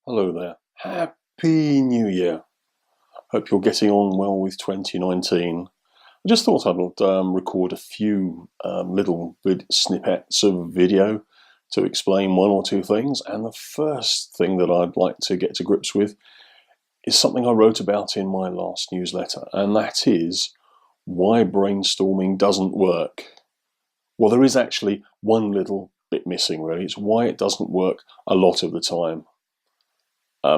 Hello there. Happy New Year. Hope you're getting on well with 2019. I just thought I'd record a few little snippets of video to explain one or two things. And the first thing that I'd like to get to grips with is something I wrote about in my last newsletter, and that is why brainstorming doesn't work. Well, there is actually one little bit missing, really. It's why it doesn't work a lot of the time.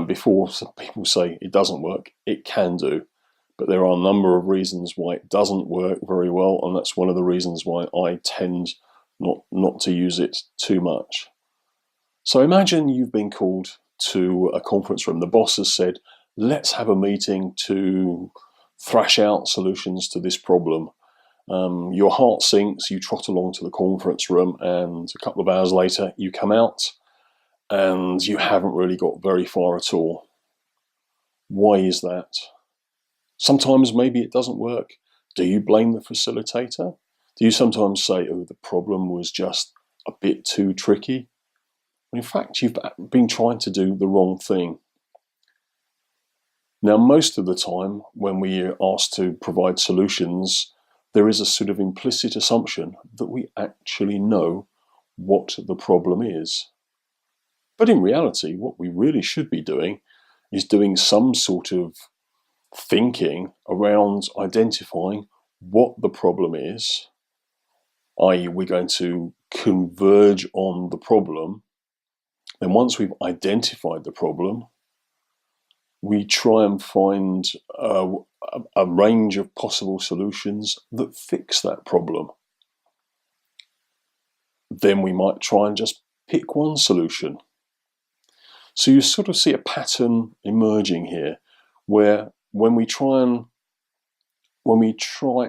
Before some people say it doesn't work, it can do. But there are a number of reasons why it doesn't work very well, and that's one of the reasons why I tend not to use it too much. So imagine you've been called to a conference room. The boss has said, let's have a meeting to thrash out solutions to this problem. Your heart sinks, you trot along to the conference room, and a couple of hours later you come out and you haven't really got very far at all. Why is that? Sometimes maybe it doesn't work. Do you blame the facilitator? Do you sometimes say, oh, the problem was just a bit too tricky? When in fact, you've been trying to do the wrong thing. Now, most of the time, when we are asked to provide solutions, there is a sort of implicit assumption that we actually know what the problem is. But in reality, what we really should be doing is doing some sort of thinking around identifying what the problem is, i.e. we're going to converge on the problem. Then once we've identified the problem, we try and find a range of possible solutions that fix that problem. Then we might try and just pick one solution. So you sort of see a pattern emerging here, where when we try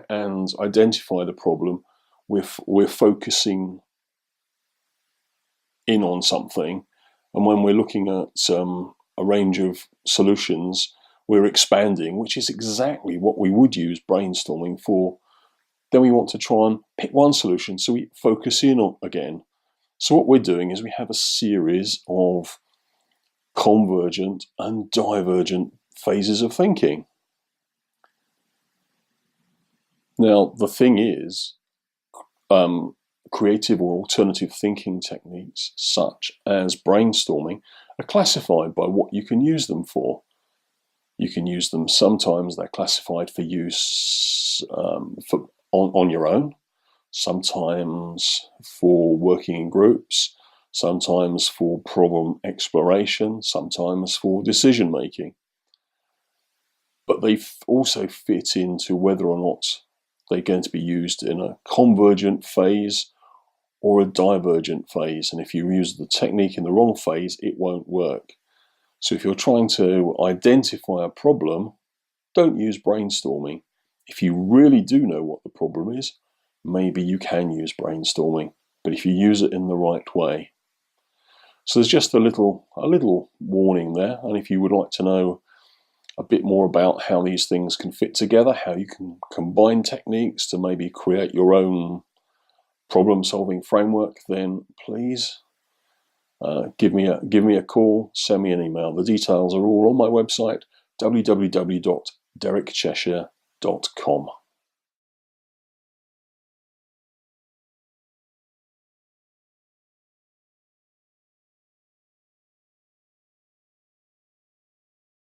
and identify the problem, we're focusing in on something, and when we're looking at a range of solutions, we're expanding, which is exactly what we would use brainstorming for. Then we want to try and pick one solution, so we focus in on again. So what we're doing is we have a series of convergent and divergent phases of thinking. Now, the thing is, creative or alternative thinking techniques such as brainstorming are classified by what you can use them for. You can use them, sometimes they're classified for use on your own, sometimes for working in groups, sometimes for problem exploration, sometimes for decision making. But they also fit into whether or not they're going to be used in a convergent phase or a divergent phase. And if you use the technique in the wrong phase, it won't work. So if you're trying to identify a problem, don't use brainstorming. If you really do know what the problem is, maybe you can use brainstorming, but if you use it in the right way. So there's just a little warning there, and if you would like to know a bit more about how these things can fit together, how you can combine techniques to maybe create your own problem-solving framework, then please give me a call, send me an email. The details are all on my website, www.derekcheshire.com.